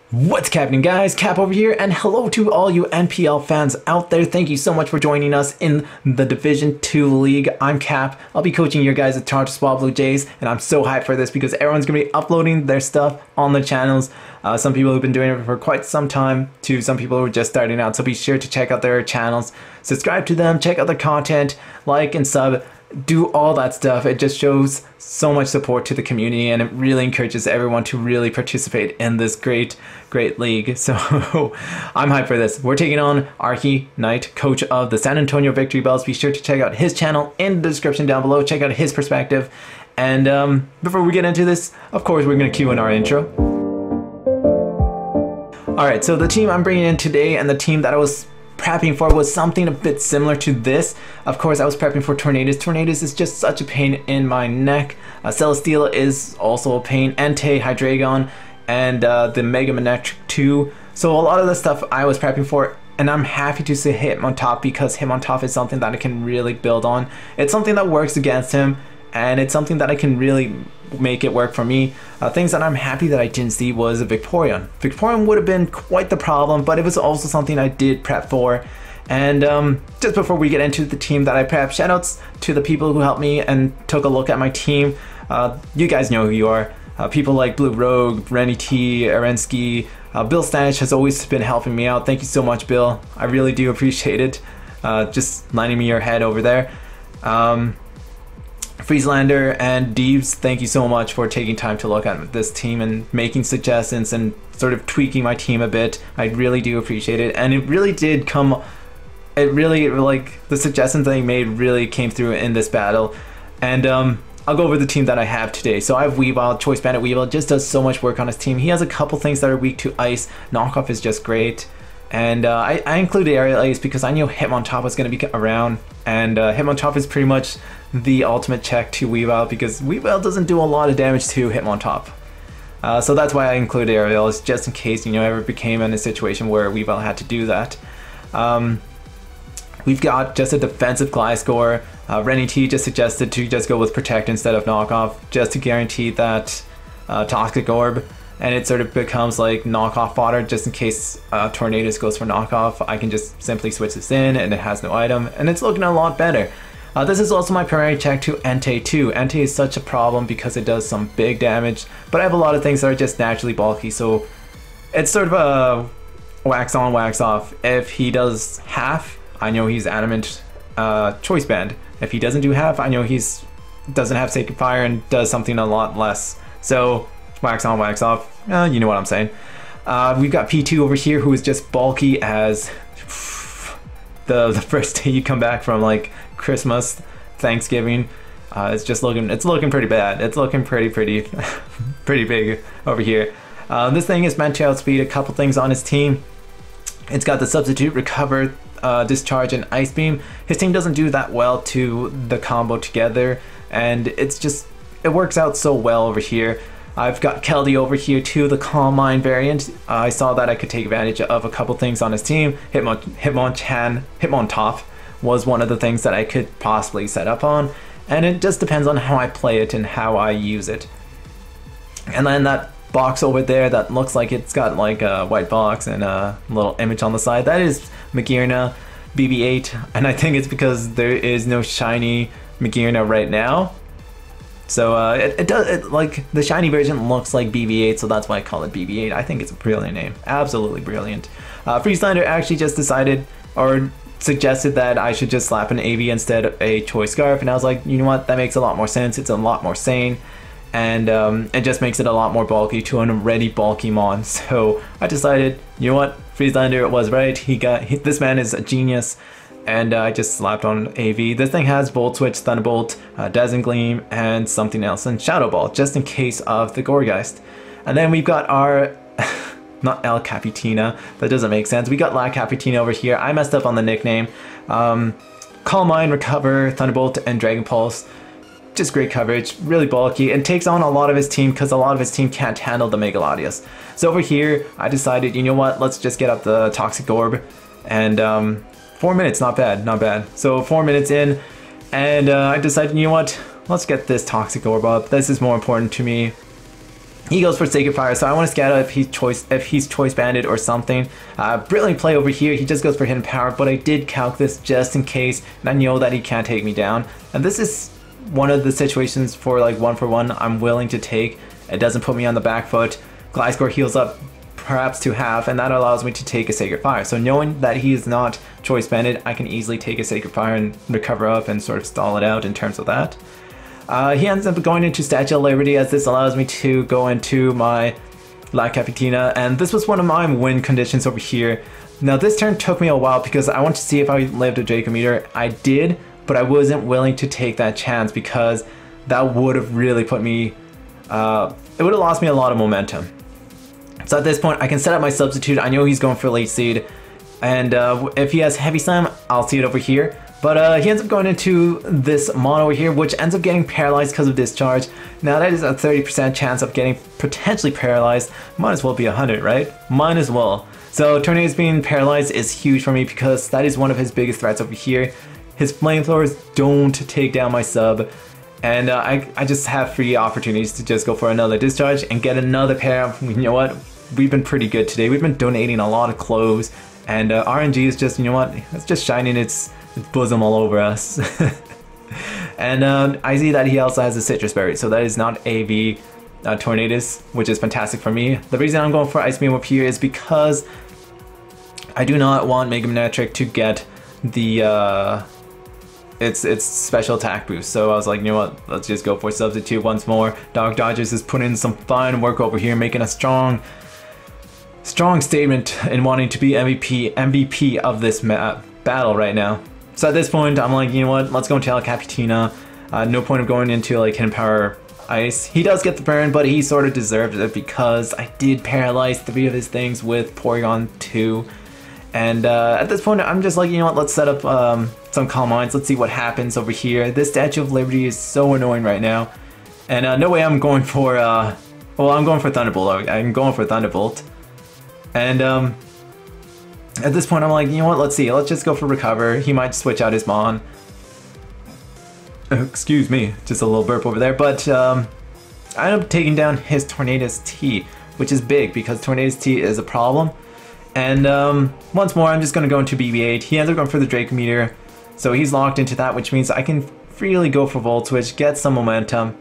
What's happening, guys? Cap over here, and hello to all you NPL fans out there. Thank you so much for joining us in the Division 2 League. I'm Cap. I'll be coaching your guys at Toronto SwaBlu Jays, and I'm so hyped for this because everyone's going to be uploading their stuff on the channels. Some people who've been doing it for quite some time to some people who are just starting out, so be sure to check out their channels, subscribe to them, check out their content, like and sub. Do all that stuff. It just shows so much support to the community, and it really encourages everyone to really participate in this great league. So I'm hyped for this. We're taking on Archie Knight, coach of the San Antonio Victreebels. Be sure to check out his channel in the description down below. Check out his perspective. And before we get into this, of course, we're going to cue in our intro. Alright, so the team I'm bringing in today and the team that I was prepping for was something a bit similar to this. Of course, I was prepping for Tornadus. Tornadus is just such a pain in my neck. Celesteela is also a pain. Entei, Hydreigon, and the Mega Manectric 2. So a lot of the stuff I was prepping for, and I'm happy to see Hitmontop because Hitmontop is something that I can really build on. It's something that works against him, and it's something that I can really make it work for me. Things that I'm happy that I didn't see was a Vaporeon. Vaporeon would have been quite the problem, but it was also something I did prep for. And just before we get into the team that I prepped, shoutouts to the people who helped me and took a look at my team. You guys know who you are. People like Blue Rogue, Rennie T, Arensky, Bill Stanich has always been helping me out. Thank you so much, Bill. I really do appreciate it. Just lending me your head over there. Frieslander and Deeves, thank you so much for taking time to look at this team and making suggestions and sort of tweaking my team a bit. I really do appreciate it, and it really did come, it really, like, the suggestions that he made really came through in this battle. And I'll go over the team that I have today. So I have Weavile. Choice Bandit Weavile just does so much work on his team. He has a couple things that are weak to ice. Knockoff is just great. And I included Aerial Ace because I knew Hitmontop was going to be around, and Hitmontop is pretty much the ultimate check to Weavile because Weavile doesn't do a lot of damage to Hitmontop. So that's why I included Aerial Ace, just in case, you know, ever became in a situation where Weavile had to do that. We've got just a defensive Gliscor. Rennie T just suggested to just go with Protect instead of Knockoff, just to guarantee that Toxic Orb. And it sort of becomes like knockoff fodder just in case Tornadus goes for knockoff. I can just simply switch this in and it has no item, and it's looking a lot better. This is also my primary check to Entei too. Entei is such a problem because it does some big damage, but I have a lot of things that are just naturally bulky, so it's sort of a wax on, wax off. If he does half, I know he's Adamant Choice Band. If he doesn't do half, I know he's doesn't have Sacred Fire and does something a lot less. So wax on, wax off. You know what I'm saying. We've got P2 over here, who is just bulky as the first day you come back from like Christmas, Thanksgiving. It's looking pretty bad. It's looking pretty pretty big over here. This thing is meant to outspeed a couple things on his team. It's got the Substitute, Recover, Discharge, and Ice Beam. His team doesn't do that well to the combo together, and it works out so well over here. I've got Keldy over here too, the Calm Mind variant. I saw that I could take advantage of a couple things on his team. Hitmontop was one of the things that I could possibly set up on, and it just depends on how I play it and how I use it. And then that box over there that looks like it's got like a white box and a little image on the side, that is Magearna BB8, and I think it's because there is no shiny Magearna right now. So like the shiny version looks like BB8, so that's why I call it BB8. I think it's a brilliant name, absolutely brilliant. Frieslander actually just decided or suggested that I should just slap an AV instead of a Choice Scarf, and I was like, you know what, that makes a lot more sense. It's a lot more sane, and it just makes it a lot more bulky to an already bulky mon. So I decided, you know what, Frieslander was right. This man is a genius. And I just slapped on AV. This thing has Volt Switch, Thunderbolt, Dazzling Gleam, and something else, and Shadow Ball, just in case of the Goregeist. And then we've got our, not El Capitina, that doesn't make sense. We got La Capitina over here. I messed up on the nickname. Calm Mind, Recover, Thunderbolt, and Dragon Pulse. Just great coverage, really bulky, and takes on a lot of his team because a lot of his team can't handle the Mega Latias. So over here, I decided, you know what, let's just get up the Toxic Orb, and 4 minutes, not bad, not bad. So 4 minutes in, and I decided, you know what, let's get this Toxic Orb up. This is more important to me. He goes for Sacred Fire, so I want to scatter if he's choice banded or something. Brilliant play over here. He just goes for Hidden Power, but I did calc this just in case, and I know that he can't take me down. And this is one of the situations for like 1-for-1 I'm willing to take. It doesn't put me on the back foot. Gliscor heals up perhaps to half, and that allows me to take a Sacred Fire. So knowing that he is not choice banded, I can easily take a Sacred Fire and recover up and sort of stall it out in terms of that. He ends up going into Statue of Liberty, as this allows me to go into my La Capitina, and this was one of my win conditions over here. Now this turn took me a while because I wanted to see if I lived a Draco Meteor. I did, but I wasn't willing to take that chance because that would have really put me, it would have lost me a lot of momentum. So at this point I can set up my substitute. I know he's going for late seed, and if he has Heavy Slam, I'll see it over here. But he ends up going into this mono over here, which ends up getting paralyzed because of discharge. Now that is a 30% chance of getting potentially paralyzed. Might as well be 100, right? Might as well. So Tornadoes being paralyzed is huge for me because that is one of his biggest threats over here. His flamethrowers don't take down my sub. And I just have free opportunities to just go for another discharge and get another pair. You know what? We've been pretty good today. We've been donating a lot of clothes. And RNG is just, you know what? It's just shining its bosom all over us. And I see that he also has a Citrus Berry, so that is not AV Tornadus, which is fantastic for me. The reason I'm going for Ice Beam up here is because I do not want Mega Manectric to get the its special attack boost. So I was like, you know what, let's just go for Substitute once more. Dark Dodgers is putting in some fine work over here, making a strong statement in wanting to be MVP of this battle right now. So at this point, I'm like, you know what, let's go into El Capitina. No point of going into like Hidden Power Ice. He does get the burn, but he sort of deserved it because I did paralyze 3 of his things with Porygon 2. And at this point, I'm just like, you know what, let's set up some Calm Minds. Let's see what happens over here. This Statue of Liberty is so annoying right now. And no way I'm going for, well, I'm going for Thunderbolt. I'm going for Thunderbolt. And at this point, I'm like, you know what, let's see. Let's just go for Recover. He might switch out his Mon. Excuse me, just a little burp over there. But I end up taking down his Tornadus T, which is big because Tornadus T is a problem. And once more, I'm just going to go into BB-8. He ends up going for the Draco Meteor. So he's locked into that, which means I can freely go for Volt Switch, get some momentum,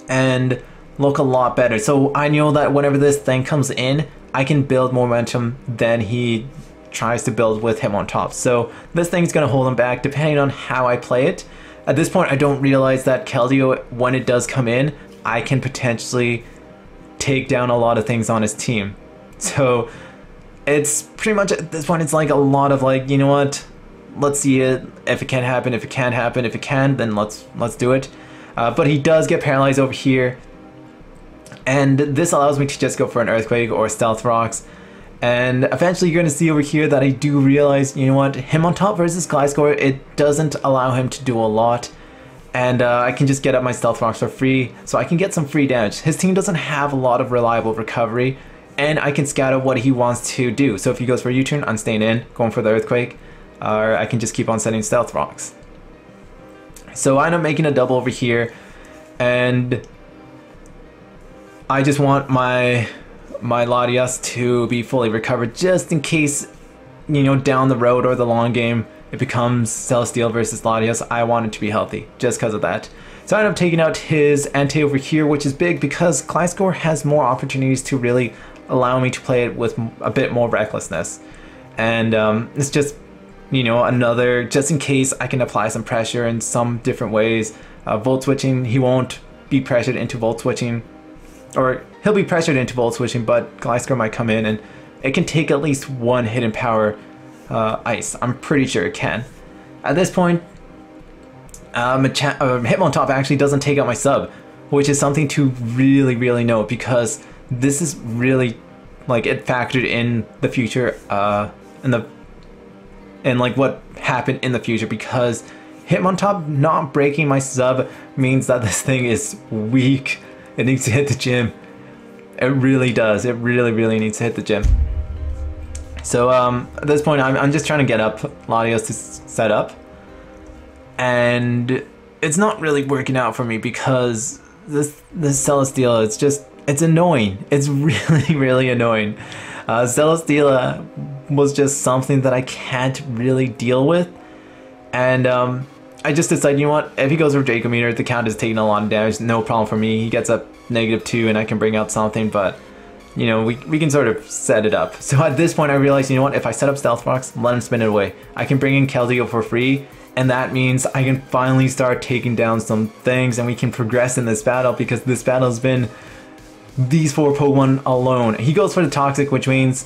and look a lot better. So I know that whenever this thing comes in, I can build momentum than he tries to build with him on top. So this thing's going to hold him back depending on how I play it. At this point, I don't realize that Keldeo, when it does come in, I can potentially take down a lot of things on his team. So it's pretty much at this point, it's like a lot of like, you know what, let's see it. If it can happen, if it can't happen, if it can, then let's do it. But he does get paralyzed over here. And this allows me to just go for an Earthquake or Stealth Rocks. And eventually you're going to see over here that I do realize, you know what, him on top versus Gliscor, it doesn't allow him to do a lot. And I can just get up my Stealth Rocks for free, so I can get some free damage. His team doesn't have a lot of reliable recovery, and I can scatter what he wants to do. So if he goes for a U-turn, I'm staying in, going for the Earthquake, or I can just keep on setting Stealth Rocks. So I end up making a double over here, and I just want my Latias to be fully recovered just in case, you know, down the road or the long game it becomes Celesteal versus Latias. I want it to be healthy just because of that. So I end up taking out his Entei over here, which is big because Gliscor has more opportunities to really allow me to play it with a bit more recklessness. And it's just, you know, another, just in case I can apply some pressure in some different ways. Volt switching, he won't be pressured into volt switching. Or he'll be pressured into Volt Switching, but Gliscor might come in and it can take at least one Hidden Power Ice. I'm pretty sure it can. At this point, Hitmontop actually doesn't take out my sub, which is something to really note because this is really, like, it factored in the future, in like what happened in the future, because Hitmontop not breaking my sub means that this thing is weak. It needs to hit the gym. It really does. It really needs to hit the gym. So at this point, I'm just trying to get up Latios to set up. And it's not really working out for me because this Celesteal, it's just, it's annoying. It's really, really annoying. Celesteela was just something that I can't really deal with. And I just decided, you know what, if he goes for Draco Meter, the count is taking a lot of damage, no problem for me. He gets up -2 and I can bring out something, but you know, we can sort of set it up. So at this point I realized, you know what, if I set up Stealth Rocks, let him spin it away. I can bring in Keldeo for free, and that means I can finally start taking down some things and we can progress in this battle, because this battle has been these 4 Pokemon alone. He goes for the Toxic, which means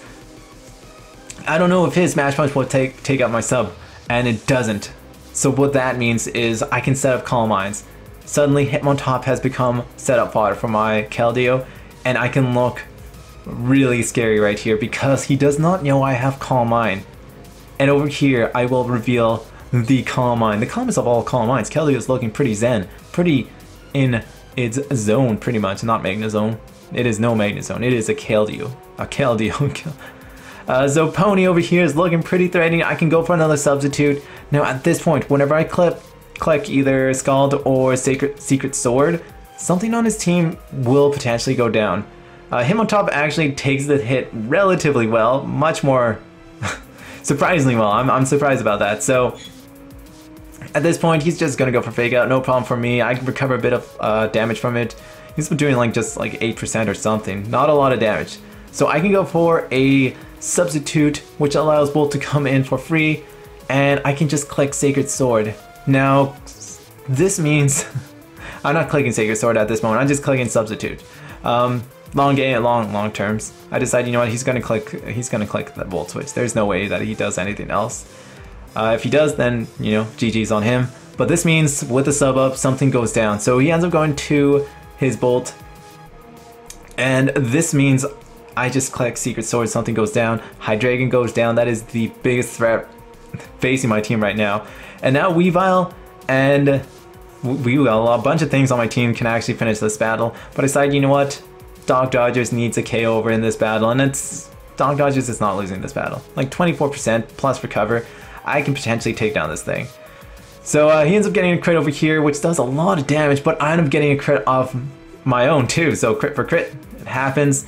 I don't know if his Smash Punch will take out my sub, and it doesn't. So what that means is I can set up Calm Minds. Suddenly Hitmontop has become setup fodder for my Keldeo, and I can look really scary right here because he does not know I have Calm Mind. And over here I will reveal the Calm Mind. The calmest of all Calm Minds. Keldeo is looking pretty zen, pretty in its zone pretty much, not Magna Zone. It is no Magna Zone, it is a Keldeo. A Keldeo. So Pony over here is looking pretty threatening. I can go for another substitute. Now at this point, whenever I click either Scald or Secret Sword, something on his team will potentially go down. Hitmontop actually takes the hit relatively well, much more surprisingly well. I'm surprised about that. So at this point, he's just gonna go for Fake Out, no problem for me. I can recover a bit of damage from it. He's been doing like just like 8% or something, not a lot of damage. So I can go for a substitute, which allows Bolt to come in for free, and I can just click Sacred Sword. Now, this means I'm not clicking Sacred Sword at this moment. I'm just clicking Substitute. Long terms. I decide, you know what, he's gonna click that Volt Switch. There's no way that he does anything else. If he does, then you know, GG's on him. But this means with the sub up, something goes down. So he ends up going to his Bolt, and this means I just click Secret Sword, something goes down, Hydreigon goes down. That is the biggest threat facing my team right now. And now Weavile and Weavile, a bunch of things on my team can actually finish this battle. But I decided, you know what, Dog Dodgers needs a KO over in this battle, and Dog Dodgers is not losing this battle. Like 24% plus recover, I can potentially take down this thing. So he ends up getting a crit over here, which does a lot of damage, but I end up getting a crit off my own too. So crit for crit, it happens.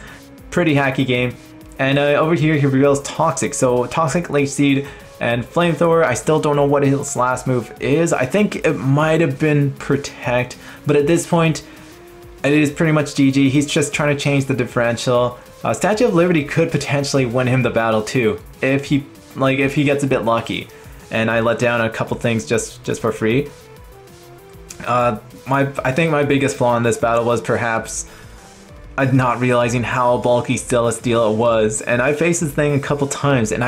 Pretty hacky game. And over here he reveals Toxic. So Toxic, Late Seed, and Flamethrower. I still don't know what his last move is. I think it might have been Protect, but at this point it is pretty much GG. He's just trying to change the differential. Statue of Liberty could potentially win him the battle too, if he gets a bit lucky. And I let down a couple things just for free. I think my biggest flaw in this battle was perhaps not realizing how bulky Celesteela was, and I faced this thing a couple times, and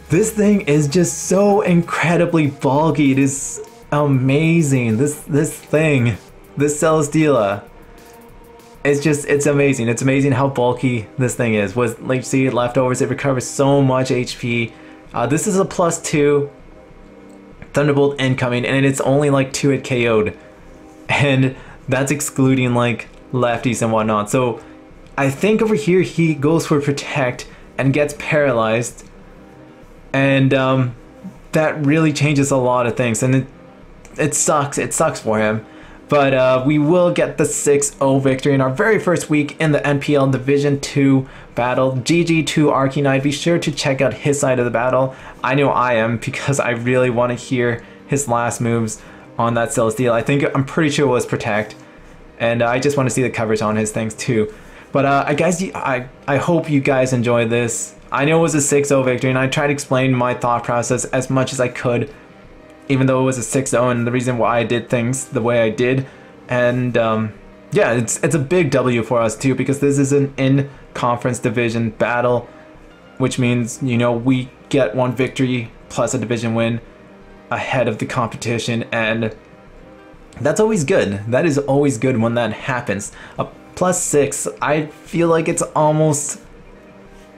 this thing is just so incredibly bulky. It is amazing. This Celesteela, it's amazing. It's amazing how bulky this thing is. With Late Seed leftovers, it recovers so much HP. This is a +2 Thunderbolt incoming, and it's only like 2 hit KO'd, and that's excluding like lefties and whatnot. So I think over here he goes for Protect and gets paralyzed, and that really changes a lot of things, and it sucks for him. But we will get the 6-0 victory in our very first week in the NPL Division 2 battle. GG to Arcanine. Be sure to check out his side of the battle. I know I am, because I really want to hear his last moves on that Celesteela. I'm pretty sure it was Protect. And I just want to see the coverage on his things too. But I hope you guys enjoyed this. I know it was a 6-0 victory, and I tried to explain my thought process as much as I could, even though it was a 6-0, and the reason why I did things the way I did. And yeah, it's a big W for us too, because this is an in-conference division battle, which means, you know, we get 1 victory plus a division win ahead of the competition, and that's always good. That is always good when that happens. A +6, I feel like it's almost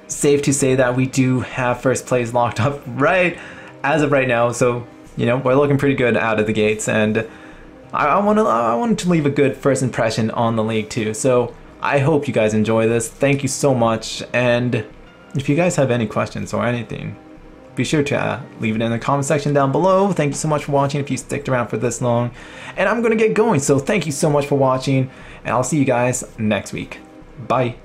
safe to say that we do have first place locked up right as of right now. So, you know, we're looking pretty good out of the gates, and I wanted to leave a good first impression on the league too. So I hope you guys enjoy this. Thank you so much, and if you guys have any questions or anything, be sure to leave it in the comment section down below. Thank you so much for watching if you sticked around for this long. And I'm going to get going, so thank you so much for watching, and I'll see you guys next week. Bye.